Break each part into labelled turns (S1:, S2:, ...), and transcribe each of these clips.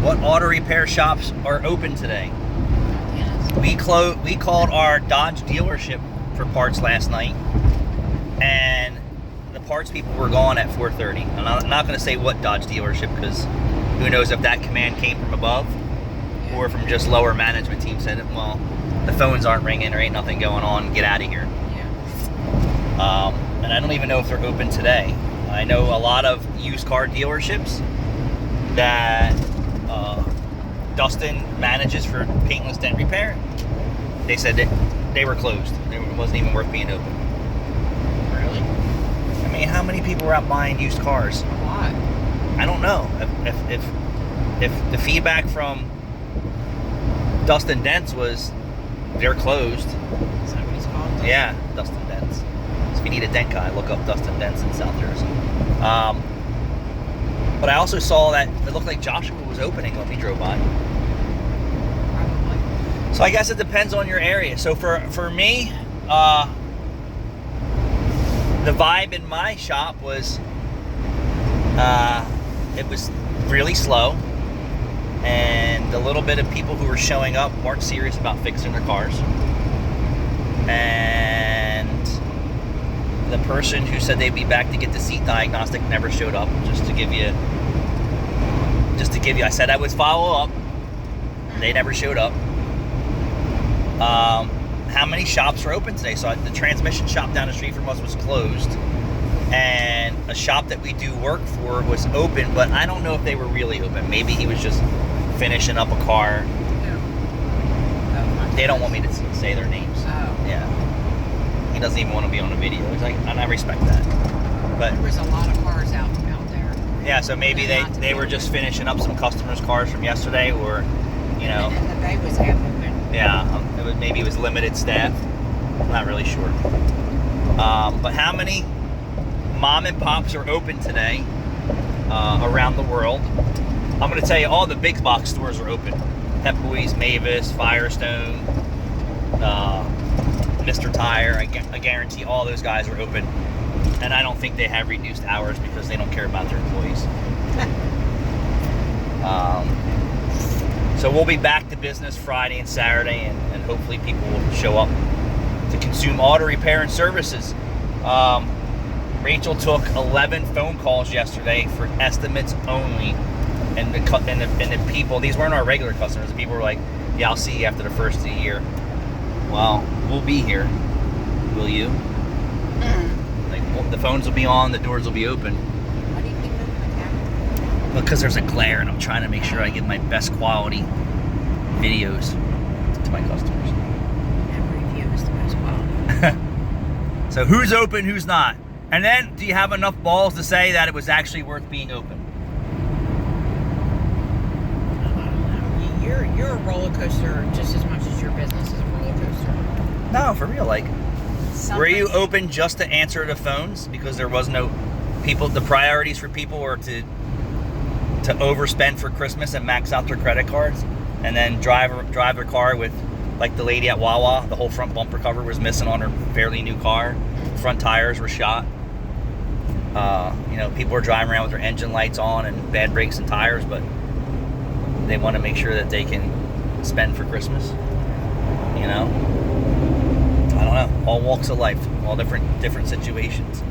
S1: What auto repair shops are open today? We called our Dodge dealership for parts last night, and the parts people were gone at 4:30. I'm not going to say what Dodge dealership, because who knows if that command came from above or from just lower management team said, well, the phones aren't ringing, there ain't nothing going on, get out of here. And I don't even know if they're open today. I know a lot of used car dealerships that Dustin manages for paintless dent repair. They said that they were closed. It wasn't even worth being open.
S2: Really?
S1: I mean, how many people were out buying used cars?
S2: A lot.
S1: I don't know. If the feedback from Dustin Dents was they're closed.
S2: Is that what he's called?
S1: Yeah, Dustin Dents. So if you need a dent guy, look up Dustin Dents in South Jersey. But I also saw that it looked like Joshua was opening when we drove by.
S2: Probably.
S1: So I guess it depends on your area. So for me, the vibe in my shop was it was really slow, and the little bit of people who were showing up weren't serious about fixing their cars. And the person who said they'd be back to get the seat diagnostic never showed up. Just to give you, I said I would follow up. They never showed up. How many shops were open today? So the transmission shop down the street from us was closed, and a shop that we do work for was open, but I don't know if they were really open. Maybe he was just finishing up a car.
S2: No.
S1: They don't want me to say their names.
S2: Oh.
S1: Yeah. He doesn't even want to be on the video. He's like, and I respect that. But
S2: There was a lot of cars out there.
S1: yeah, so maybe they were just finishing up some customers' cars from yesterday, or, you know.
S2: And the bay was half open.
S1: Yeah, maybe it was limited staff. I'm not really sure. But how many mom and pops are open today around the world? I'm going to tell you, all the big box stores are open. Pep Boys, Mavis, Firestone, Mr. Tire. I guarantee all those guys are open. And I don't think they have reduced hours because they don't care about their employees. So we'll be back to business Friday and Saturday, and hopefully people will show up to consume auto repair and services. Rachel took 11 phone calls yesterday for estimates only, and the people, these weren't our regular customers. The people were like, yeah, I'll see you after the first of the year. Well, we'll be here. Will you? Like, well, the phones will be on, the doors will be open.
S2: Why do you keep moving the camera?
S1: Because there's a glare, and I'm trying to make sure I get my best quality videos to my customers.
S2: Every view is the best quality.
S1: So who's open, who's not? And then, do you have enough balls to say that it was actually worth being open?
S2: I don't know. You're a roller coaster just as much as your business is a roller coaster.
S1: No, for real. Like,
S2: Sometimes
S1: were you open just to answer the phones because there was no people? The priorities for people were to overspend for Christmas and max out their credit cards, and then drive their car with, like the lady at Wawa, the whole front bumper cover was missing on her fairly new car. Front tires were shot. People were driving around with their engine lights on and bad brakes and tires, but they want to make sure that they can spend for Christmas. You know, I don't know. All walks of life, all different situations.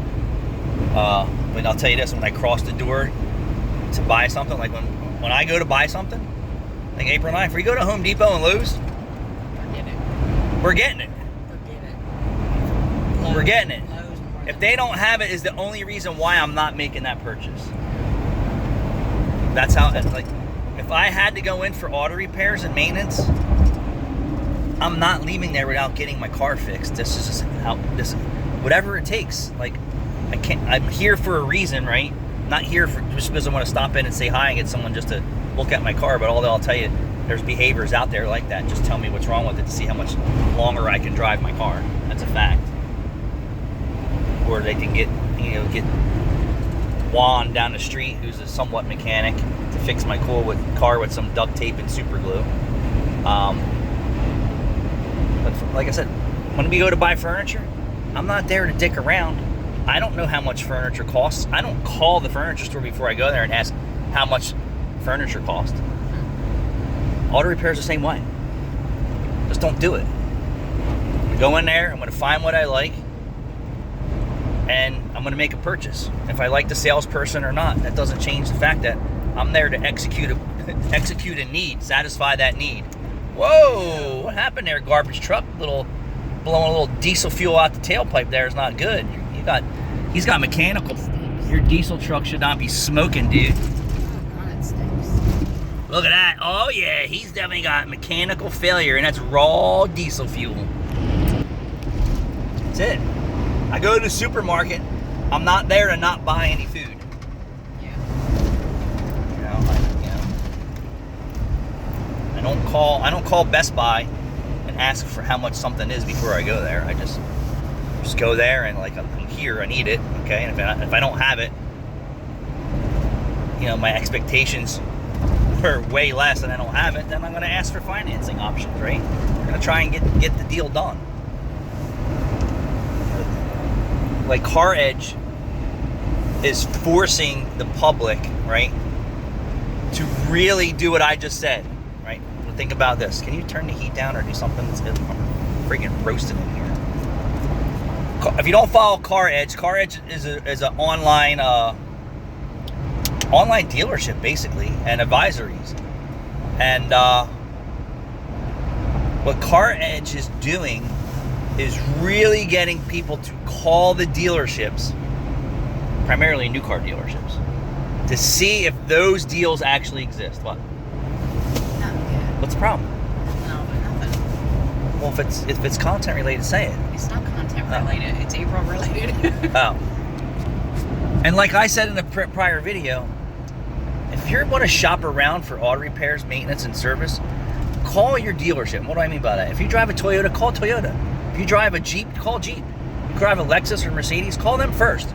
S1: But I'll tell you this: when I cross the door to buy something, like when I go to buy something, like April 9th, if we go to Home Depot and Lowe's,
S2: Forget it.
S1: we're getting it.
S2: Forget it. Lowe's,
S1: We're getting it.
S2: Lowe's more
S1: If
S2: than-
S1: they don't have it, is the only reason why I'm not making that purchase. That's how, like, if I had to go in for auto repairs and maintenance, I'm not leaving there without getting my car fixed. This is just how whatever it takes. Like, I'm here for a reason, right? Not here for just because I want to stop in and say hi and get someone just to look at my car. But although I'll tell you, there's behaviors out there like that. Just tell me what's wrong with it to see how much longer I can drive my car. That's a fact. Or they can get Juan down the street, who's a somewhat mechanic, to fix my car with some duct tape and super glue. But like I said, when we go to buy furniture, I'm not there to dick around. I don't know how much furniture costs. I don't call the furniture store before I go there and ask how much furniture costs. Auto repair is the same way. Just don't do it. I'm gonna go in there, I'm gonna find what I like, and I'm gonna make a purchase. If I like the salesperson or not, that doesn't change the fact that I'm there to execute a need, satisfy that need. Whoa, what happened there, garbage truck? Blowing a little diesel fuel out the tailpipe there is not good. He's got mechanical. Your diesel truck should not be smoking, dude.
S2: Oh, God, it stinks.
S1: Look at that. Oh, yeah, he's definitely got mechanical failure, and that's raw diesel fuel. That's it. I go to the supermarket. I'm not there to not buy any food.
S2: Yeah.
S1: I don't call Best Buy and ask for how much something is before I go there. I just go there and like, I'm here, I need it, okay? And if I don't have it, my expectations were way less and I don't have it, then I'm gonna ask for financing options, right? We're gonna try and get the deal done. Like Car Edge is forcing the public, right, to really do what I just said, right? Think about this. Can you turn the heat down or do something? It's freaking roasting in here. If you don't follow Car Edge is an online dealership basically, and advisories. And what Car Edge is doing is really getting people to call the dealerships, primarily new car dealerships, to see if those deals actually exist. What? What's the problem?
S2: No, nothing.
S1: Well, if it's content related, say it.
S2: It's not content related. It's April related.
S1: Oh. And like I said in the prior video, if you want to shop around for auto repairs, maintenance, and service, call your dealership. What do I mean by that? If you drive a Toyota, call Toyota. If you drive a Jeep, call Jeep. If you drive a Lexus or Mercedes, call them first.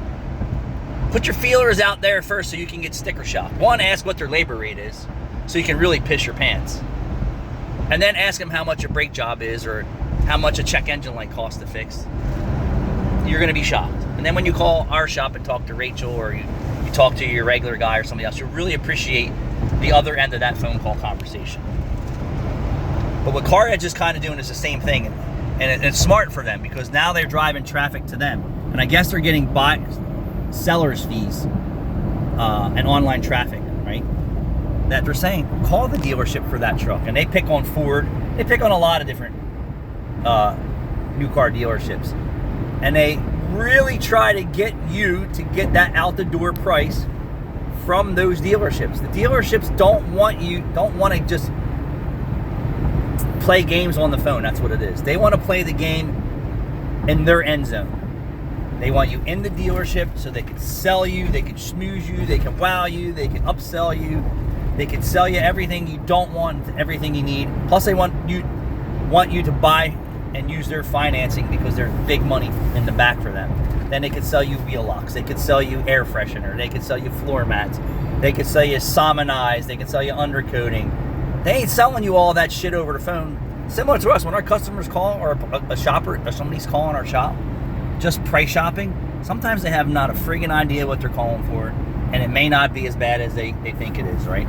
S1: Put your feelers out there first so you can get sticker shock. One, ask what their labor rate is so you can really piss your pants. And then ask them how much a brake job is or how much a check engine light costs to fix. You're going to be shocked. And then when you call our shop and talk to Rachel or you talk to your regular guy or somebody else, you'll really appreciate the other end of that phone call conversation. But what Car Edge is kind of doing is the same thing. And it's smart for them because now they're driving traffic to them. And I guess they're getting seller's fees and online traffic, right? That they're saying, call the dealership for that truck. And they pick on Ford. They pick on a lot of different new car dealerships. And they really try to get you to get that out the door price from those dealerships. The dealerships don't want to just play games on the phone. That's what it is. They want to play the game in their end zone. They want you in the dealership so they can sell you, they can schmooze you, they can wow you, they can upsell you, they can sell you everything you don't want, everything you need. Plus they want you to buy and use their financing because there's big money in the back for them. Then they could sell you wheel locks, they could sell you air freshener, they could sell you floor mats, they could sell you Samanize, they could sell you undercoating. They ain't selling you all that shit over the phone. Similar to us, when our customers call or a shopper or somebody's calling our shop, just price shopping, sometimes they have not a friggin' idea what they're calling for, and it may not be as bad as they think it is, right?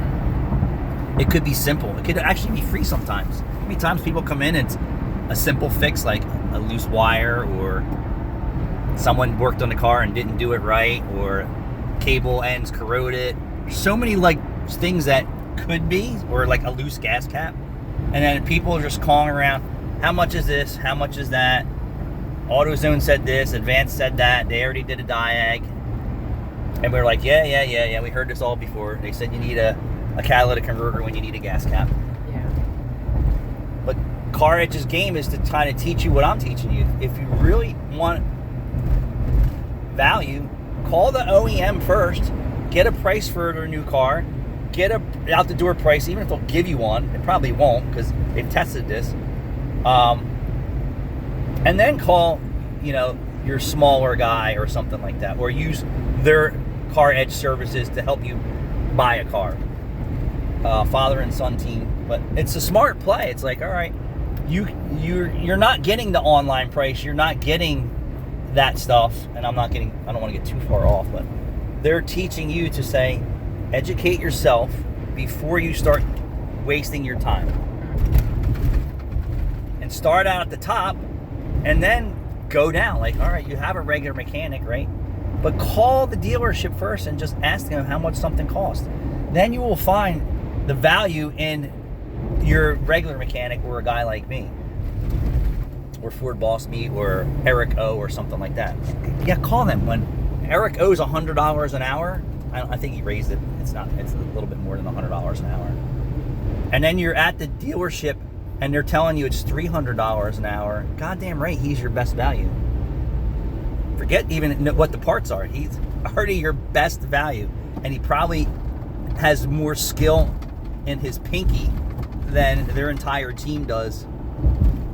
S1: It could be simple. It could actually be free sometimes. How many times people come in and it's a simple fix like a loose wire or someone worked on the car and didn't do it right or cable ends corroded. So many like things that could be, or like a loose gas cap. And then people are just calling around, how much is this? How much is that? AutoZone said this, Advanced said that, they already did a diag. And we're like, yeah, we heard this all before. They said you need a catalytic converter when you need a gas cap.
S2: Yeah.
S1: But Car Edge's game is to kind of teach you what I'm teaching you. If you really want value, call the OEM first, get a price for their new car, get a out the door price, even if they'll give you one. They probably won't because they've tested this. And then call, your smaller guy or something like that, or use their Car Edge services to help you buy a car. Father and son team, but it's a smart play. It's like, all right, you're not getting the online price, you're not getting that stuff, and I don't want to get too far off, but they're teaching you to say, educate yourself before you start wasting your time. And start out at the top and then go down. Like, all right, you have a regular mechanic, right? But call the dealership first and just ask them how much something costs. Then you will find the value in your regular mechanic or a guy like me, or Ford Boss Me, or Eric O, or something like that. Yeah, call them. When Eric O's $100 an hour, I think he raised it. It's a little bit more than $100 an hour. And then you're at the dealership and they're telling you it's $300 an hour. Goddamn right, he's your best value. Forget even what the parts are. He's already your best value. And he probably has more skill in his pinky than their entire team does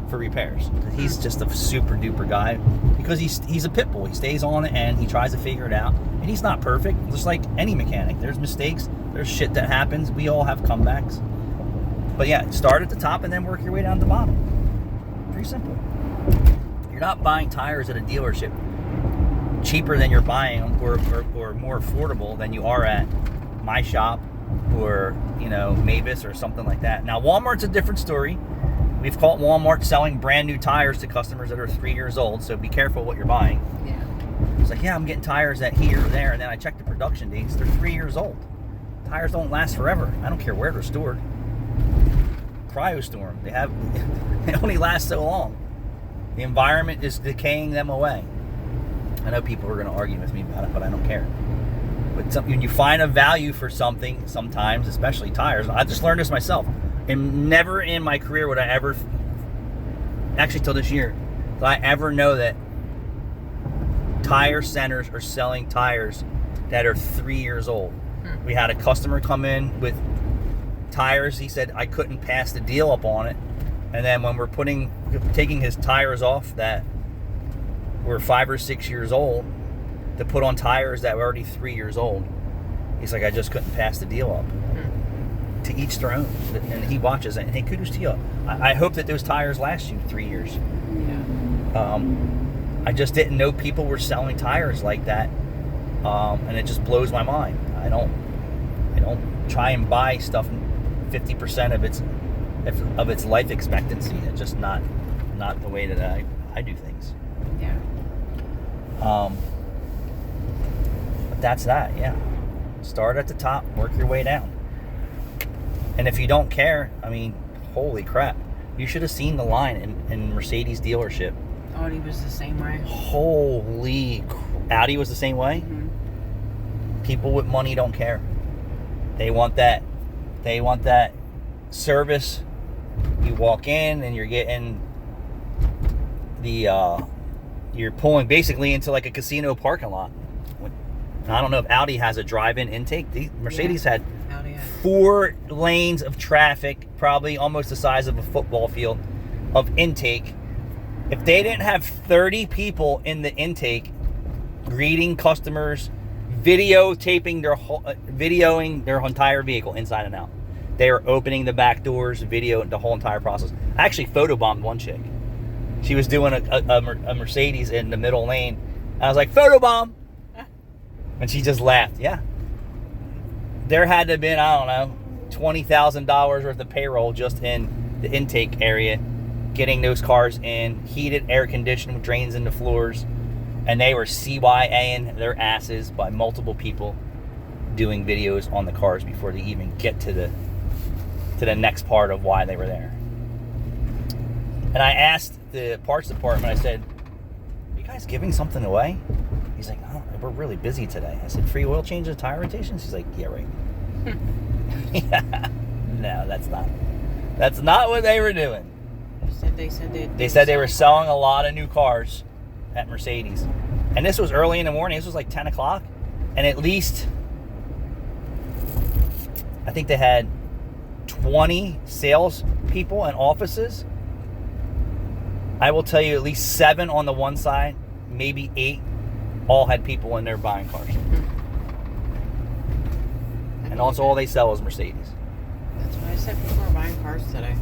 S1: for repairs. He's just a super duper guy because he's a pit bull. He stays on it and he tries to figure it out. And he's not perfect, just like any mechanic. There's mistakes, there's shit that happens. We all have comebacks. But yeah, start at the top and then work your way down to the bottom. Pretty simple. You're not buying tires at a dealership cheaper than you're buying them, or more affordable than you are at my shop, or Mavis or something like that. Now Walmart's a different story. We've caught Walmart selling brand new tires to customers that are 3 years old, so be careful what you're buying.
S2: Yeah.
S1: It's like, yeah, I'm getting tires at here or there, and then I check the production dates. They're 3 years old. Tires don't last forever. I don't care where they're stored. Cryostorm. They only last so long. The environment is decaying them away. I know people are going to argue with me about it, but I don't care. But when you find a value for something, sometimes, especially tires, I just learned this myself. And never in my career would I ever, actually till this year, did I ever know that tire centers are selling tires that are 3 years old. We had a customer come in with tires. He said I couldn't pass the deal up on it. And then when we're taking his tires off that were 5 or 6 years old to put on tires that were already 3 years old, he's like, I just couldn't pass the deal up. To each their own. And he watches it. And hey, kudos to you. I hope that those tires last you 3 years.
S2: Yeah.
S1: I just didn't know people were selling tires like that. And it just blows my mind. I don't try and buy stuff 50% of its life expectancy. It's just not the way that I do things.
S2: Yeah.
S1: But that's that, yeah. Start at the top, work your way down. And if you don't care, I mean, holy crap. You should have seen the line in Mercedes dealership.
S2: Audi was the same way.
S1: Holy Audi was the same way?
S2: Mm-hmm.
S1: People with money don't care. They want that service. You walk in and you're getting you're pulling basically into like a casino parking lot. I don't know if Audi has a drive-in intake. Mercedes had 4 lanes of traffic, probably almost the size of a football field, of intake. If they didn't have 30 people in the intake greeting customers, videoing their entire vehicle inside and out. They were opening the back doors, video the whole entire process. I actually photobombed one chick. She was doing a Mercedes in the middle lane. I was like, photobomb! And she just laughed. Yeah. There had to have been, I don't know, $20,000 worth of payroll just in the intake area, getting those cars in, heated, air conditioned with drains in the floors, and they were CYAing their asses by multiple people doing videos on the cars before they even get to the next part of why they were there. And I asked the parts department, I said, are you guys giving something away? He's like, oh, we're really busy today. I said, free oil changes, tire rotations? He's like, yeah, right. Yeah. No, that's not what they were doing. They said they were selling a lot of new cars at Mercedes. And this was early in the morning. This was like 10 o'clock. And at least, I think they had 20 sales people and offices. I will tell you at least 7 on the one side, maybe 8, all had people in there buying cars. And also all they sell is Mercedes.
S2: That's what I said before, buying cars today.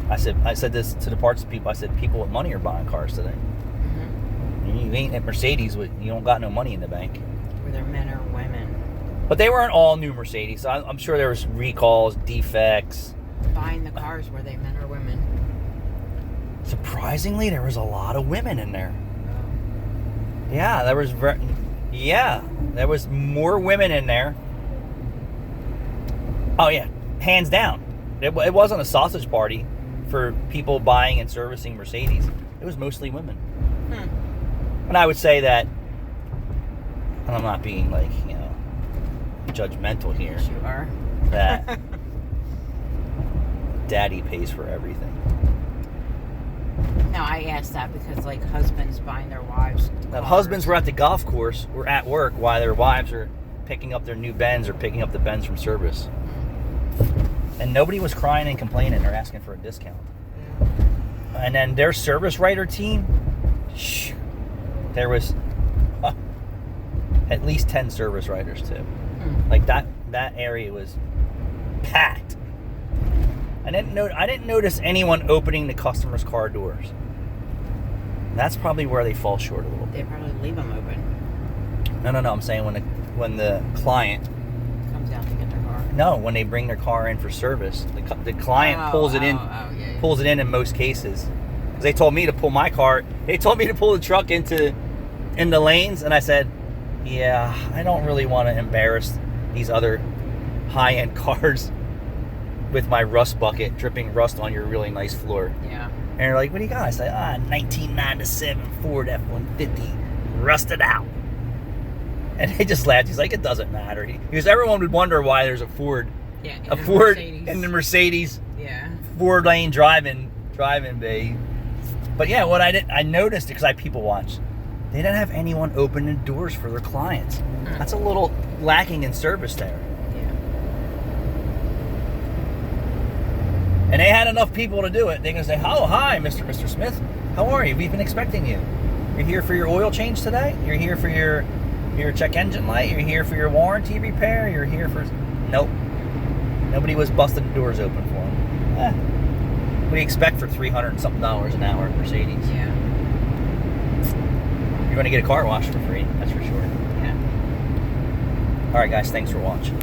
S1: I said this to the parts people. I said people with money are buying cars today.
S2: Mm-hmm.
S1: You ain't at Mercedes, you don't got no money in the bank.
S2: Whether men or women.
S1: But they weren't all new Mercedes. I'm sure there was recalls, defects.
S2: Buying the cars, were they men or women?
S1: Surprisingly, there was a lot of women in there. Yeah, there was more women in there. Oh yeah, hands down. It wasn't a sausage party for people buying and servicing Mercedes. It was mostly women. And I would say that, and I'm not being like, judgmental here.
S2: Yes, you are.
S1: That daddy pays for everything.
S2: No, I asked that because, like, husbands buying their wives cars.
S1: Now, husbands were at the golf course, were at work while their wives are picking up their new Benz or picking up the Benz from service. And nobody was crying and complaining or asking for a discount. And then their service writer team, there was at least 10 service writers too. Like that area was packed. I didn't notice anyone opening the customers' car doors. That's probably where they fall short a little bit.
S2: They probably leave them open.
S1: No. I'm saying when the client
S2: Comes out to get their car.
S1: No, when they bring their car in for service, the client pulls it in.
S2: Yeah.
S1: Pulls it in most cases. 'Cause they told me to pull my car. They told me to pull the truck in the lanes, and I said, "Yeah, I don't really want to embarrass these other high-end cars with my rust bucket dripping rust on your really nice floor."
S2: Yeah.
S1: And they're like, "What do you got?" I said, 1997 Ford F-150, rusted out. And they just laughed. He's like, "It doesn't matter." Because everyone would wonder why there's a Ford, in the Mercedes,
S2: yeah,
S1: 4-lane driving bay. But yeah, I noticed it because I people watch. They didn't have anyone opening doors for their clients. That's a little lacking in service there.
S2: Yeah.
S1: And they had enough people to do it. They're gonna say, "Oh, hi, Mr. Smith. How are you? We've been expecting you. You're here for your oil change today? You're here for your check engine light? You're here for your warranty repair? You're here for..." Nope. Nobody was busting the doors open for them. What do you expect for $300 and something an hour at Mercedes?
S2: Yeah.
S1: You're going to get a car wash for free, that's for sure.
S2: Yeah.
S1: All right, guys, thanks for watching.